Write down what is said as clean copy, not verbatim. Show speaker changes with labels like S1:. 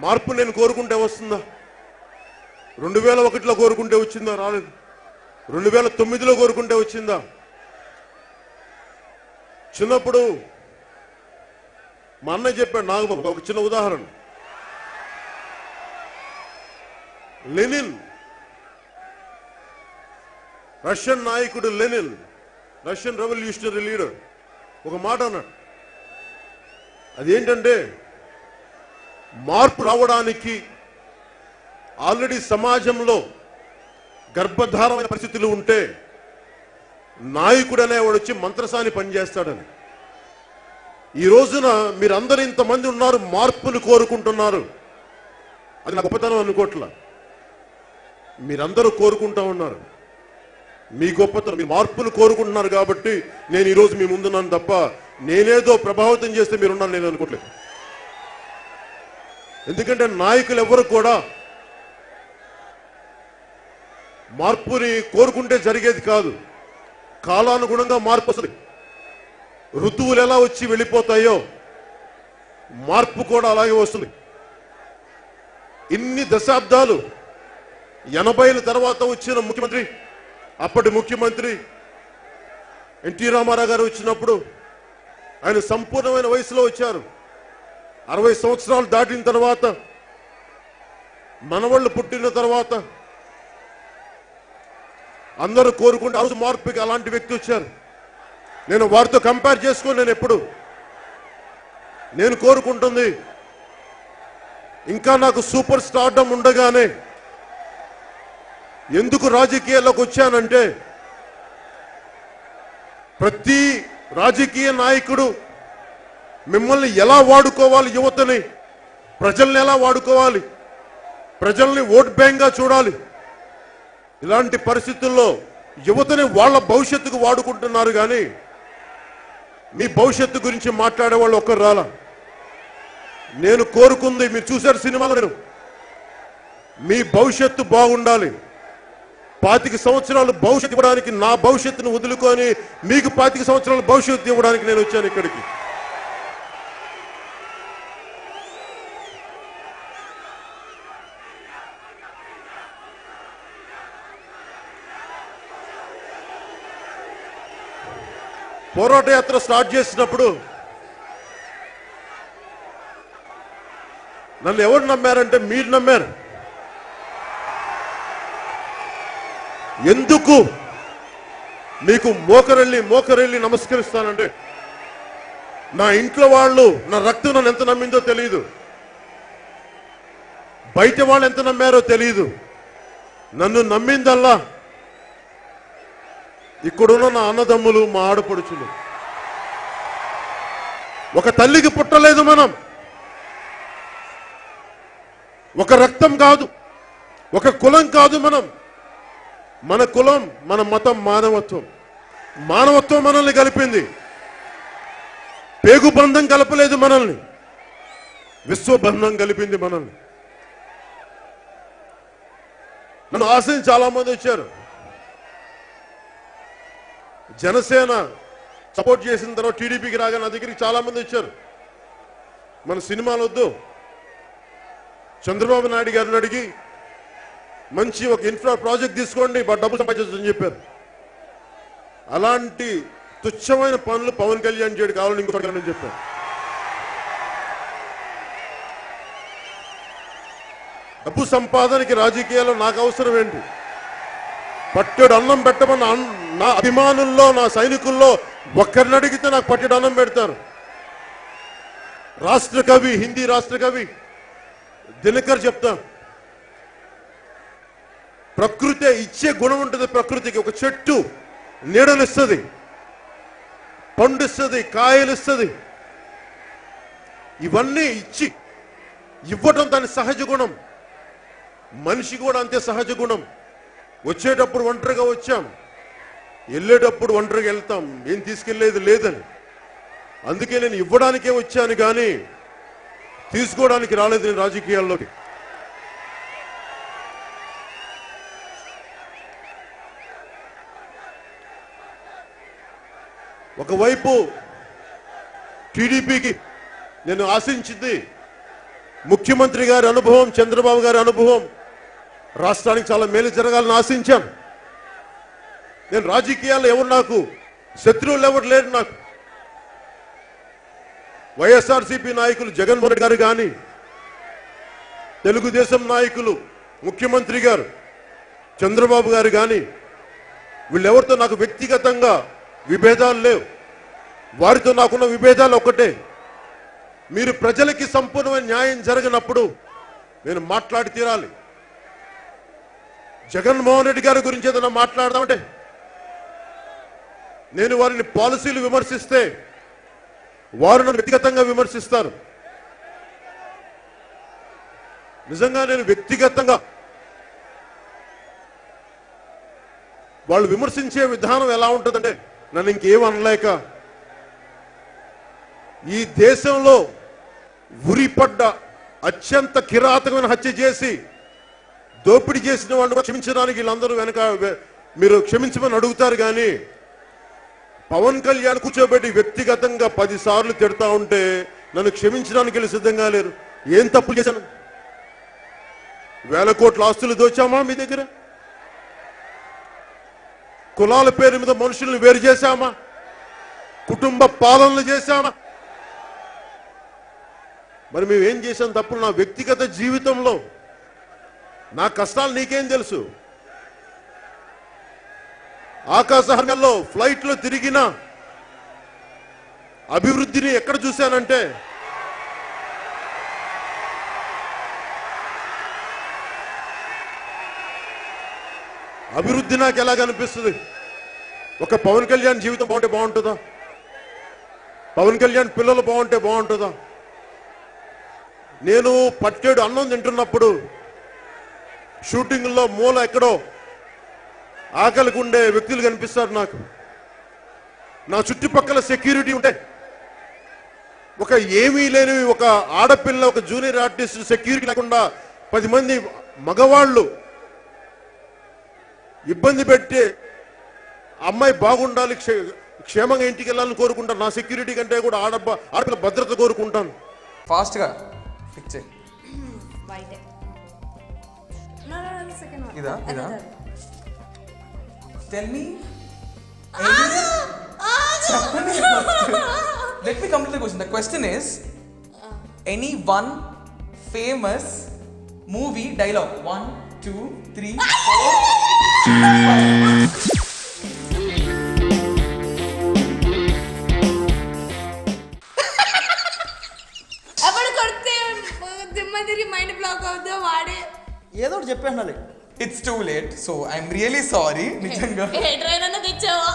S1: మార్పు నేను కోరుకుంటే వస్తుందా? 2001లో కోరుకుంటే వచ్చిందా? రాలేదు. 2009లో కోరుకుంటే వచ్చిందా? చిన్నప్పుడు మా అన్నయ్య చెప్పాడు, నాకు ఒక చిన్న ఉదాహరణ. లెనిన్, రష్యన్ నాయకుడు లెనిన్, రష్యన్ రెవల్యూషనరీ లీడర్ ఒక మాట అన్నాడు. అదేంటంటే, మార్పు రావడానికి ఆల్రెడీ సమాజంలో గర్భధారమైన పరిస్థితులు ఉంటే నాయకుడు అనేవాడు వచ్చి మంత్రసాని పనిచేస్తాడని. ఈ రోజున మీరందరూ ఇంతమంది ఉన్నారు, మార్పును కోరుకుంటున్నారు. అది నా గొప్పతనం అనుకోవట్లా, మీరందరూ కోరుకుంటా ఉన్నారు. మీ గొప్పతనం, మీ మార్పును కోరుకుంటున్నారు కాబట్టి నేను ఈరోజు మీ ముందున్నాను తప్ప నేనేదో ప్రభావితం చేస్తే మీరున్నాను నేను అనుకోవట్లేదు. ఎందుకంటే నాయకులు ఎవరు కూడా మార్పుని కోరుకుంటే జరిగేది కాదు. కాలానుగుణంగా మార్పు వస్తుంది. ఋతువులు ఎలా వచ్చి వెళ్ళిపోతాయో మార్పు కూడా అలాగే వస్తుంది. ఇన్ని దశాబ్దాలు 80ల తర్వాత వచ్చిన ముఖ్యమంత్రి, అప్పటి ముఖ్యమంత్రి ఎన్టీ రామారావు గారు వచ్చినప్పుడు ఆయన సంపూర్ణమైన వయసులో వచ్చారు. 60 సంవత్సరాలు దాటిన తర్వాత, మనవాళ్ళు పుట్టిన తర్వాత అందరూ కోరుకుంటే ఆ రోజు మార్పుకి అలాంటి వ్యక్తి వచ్చారు. నేను వారితో కంపేర్ చేసుకొని నేను కోరుకుంటుంది, ఇంకా నాకు సూపర్ స్టార్డమ్ ఉండగానే ఎందుకు రాజకీయాల్లోకి వచ్చానంటే, ప్రతి రాజకీయ నాయకుడు మిమ్మల్ని ఎలా వాడుకోవాలి, యువతని, ప్రజల్ని ఎలా వాడుకోవాలి, ప్రజల్ని ఓట్ బ్యాంక్గా చూడాలి. ఇలాంటి పరిస్థితుల్లో యువతని వాళ్ళ భవిష్యత్తుకు వాడుకుంటున్నారు. కానీ మీ భవిష్యత్తు గురించి మాట్లాడే వాళ్ళు ఒక్కరు రాలా. నేను కోరుకుంది, మీరు చూశారు సినిమాలో, మీ భవిష్యత్తు బాగుండాలి. 25 సంవత్సరాలు భవిష్యత్తు ఇవ్వడానికి, నా భవిష్యత్తును వదులుకొని మీకు 25 సంవత్సరాల భవిష్యత్తు ఇవ్వడానికి నేను వచ్చాను ఇక్కడికి. పోరాట యాత్ర స్టార్ట్ చేసినప్పుడు నన్ను ఎవరు నమ్మారంటే మీరు నమ్మారు. ఎందుకు మీకు మోకరెళ్ళి నమస్కరిస్తానంటే, నా ఇంట్లో వాళ్ళు, నా రక్తం నన్ను ఎంత నమ్మిందో తెలియదు, బయట వాళ్ళు ఎంత నమ్మారో తెలియదు. నన్ను నమ్మిందల్లా ఇక్కడున్న నా అన్నదమ్ములు, మా ఆడపడుచులు. ఒక తల్లికి పుట్టలేదు మనం, ఒక రక్తం కాదు, ఒక కులం కాదు మనం. మన కులం, మన మతం, మానవత్వం మనల్ని కలిపింది. పేగుబంధం కలపలేదు మనల్ని, విశ్వబంధం కలిపింది మనల్ని. నన్ను ఆశించి చాలా మంది వచ్చారు. జనసేన సపోర్ట్ చేసిన తర్వాత టీడీపీకి రాగా నా దగ్గరికి చాలా మంది వచ్చారు. మన సినిమాలు వద్దు, చంద్రబాబు నాయుడు గారిని అడిగి మంచి ఒక ఇన్ఫ్రా ప్రాజెక్ట్ తీసుకోండి, డబ్బు సంపాదించని చెప్పారు. అలాంటి తుచ్చమైన పనులు పవన్ కళ్యాణ్ చేయడు, కావాలని ఇంకొకటి చెప్పారు. డబ్బు సంపాదనకి రాజకీయాల్లో నాకు అవసరం ఏంటి? పట్టెడు అన్నం పెట్టమన్న నా అభిమానుల్లో, నా సైనికుల్లో ఒక్కరిని అడిగితే నాకు పట్టెడు అన్నం పెడతారు. రాష్ట్ర కవి, హిందీ రాష్ట్ర కవి దినకర్ చెప్తా, ప్రకృతి ఇచ్చే గుణం ఉంటుంది. ప్రకృతికి ఒక చెట్టు నీడనిస్తుంది, పండిస్తుంది, కాయలిస్తుంది. ఇవన్నీ ఇవ్వటం దాని సహజ గుణం. మనిషి కూడా అంతే సహజ గుణం. వచ్చేటప్పుడు ఒంటరిగా వచ్చాం, వెళ్ళేటప్పుడు ఒంటరిగా వెళ్తాం, ఏం తీసుకెళ్లేది లేదని. అందుకే నేను ఇవ్వడానికే వచ్చాను కానీ తీసుకోవడానికి రాలేదు నేను రాజకీయాల్లోకి. ఒకవైపు టీడీపీకి నేను ఆశించింది ముఖ్యమంత్రి గారి అనుభవం, చంద్రబాబు గారి అనుభవం రాష్ట్రానికి చాలా మేలు జరగాలని ఆశించాను. నేను రాజకీయాల్లో ఎవరు నాకు శత్రువులు ఎవరు లేరు. నాకు వైఎస్ఆర్సీపీ నాయకులు జగన్మోహన్ రెడ్డి గారు కానీ, తెలుగుదేశం నాయకులు ముఖ్యమంత్రి గారు చంద్రబాబు గారు కానీ, వీళ్ళెవరితో నాకు వ్యక్తిగతంగా విభేదాలు లేవు. వారితో నాకున్న విభేదాలు ఒక్కటే, మీరు ప్రజలకి సంపూర్ణమైన న్యాయం జరగనప్పుడు నేను మాట్లాడి తీరాలి. జగన్మోహన్ రెడ్డి గారి గురించి ఏదైనా మాట్లాడదామంటే, నేను వారిని పాలసీలు విమర్శిస్తే వారు నన్ను వ్యక్తిగతంగా విమర్శిస్తారు. నిజంగా నేను వ్యక్తిగతంగా వాళ్ళు విమర్శించే విధానం ఎలా ఉంటుందంటే, నన్ను ఇంకేం అనలేక ఈ దేశంలో ఉరిపడ్డ అత్యంత కిరాతకమైన హత్య చేసి దోపిడీ చేసిన వాళ్ళు క్షమించడానికి వీళ్ళందరూ వెనక మీరు క్షమించమని అడుగుతారు. కానీ పవన్ కళ్యాణ్ కూర్చోబెట్టి వ్యక్తిగతంగా 10 సార్లు తిడతా ఉంటే నన్ను క్షమించడానికి వీళ్ళు సిద్ధంగా లేరు. ఏం తప్పు చేశాను? 1000 కోట్ల ఆస్తులు దోచామా మీ దగ్గర? కులాల పేరు మీద మనుషుల్ని వేరు చేశామా? కుటుంబ పాలనలు చేశామా? మరి మేమేం చేశాం తప్పులు? నా వ్యక్తిగత జీవితంలో నా కష్టాలు నీకేం తెలుసు? ఆకాశహర్గంలో ఫ్లైట్లో తిరిగిన అభివృద్ధిని ఎక్కడ చూశానంటే, అభివృద్ధి నాకు ఎలా కనిపిస్తుంది? ఒక పవన్ కళ్యాణ్ జీవితం బాగుంటే బాగుంటుందా? పవన్ కళ్యాణ్ పిల్లలు బాగుంటే బాగుంటుందా? నేను పట్టేడు అన్నం తింటున్నప్పుడు షూటింగ్లో మూల ఎక్కడో ఆకలికి ఉండే వ్యక్తులు కనిపిస్తారు నాకు. నా చుట్టుపక్కల సెక్యూరిటీ ఉంటే, ఒక ఏమీ లేని ఒక ఆడపిల్ల, ఒక జూనియర్ ఆర్టిస్ట్ సెక్యూరిటీ లేకుండా 10 మంది మగవాళ్ళు ఇబ్బంది పెట్టి అమ్మాయి బాగుండాలి, క్షేమంగా ఇంటికి వెళ్ళాలని కోరుకుంటాను. నా సెక్యూరిటీ కంటే కూడా ఆడపిల్ల భద్రత కోరుకుంటాను.
S2: ఫాస్ట్గా పిక్ చేయి. ఇదా ఇదా Tell me. Let me complete the question. The question is, any one famous movie dialogue. 1, 2, 3, 4, 5.
S3: అప్పుడు కొడితే దిమ్మదిరి మైండ్ బ్లాక్ అవుతుందో వాడే
S4: ఏదో ఒకటి చెప్పేయాలి.
S2: It's too late, so I'm really sorry. నిజంగా
S3: ఏ ట్రైన్ అన్న తెచ్చావా?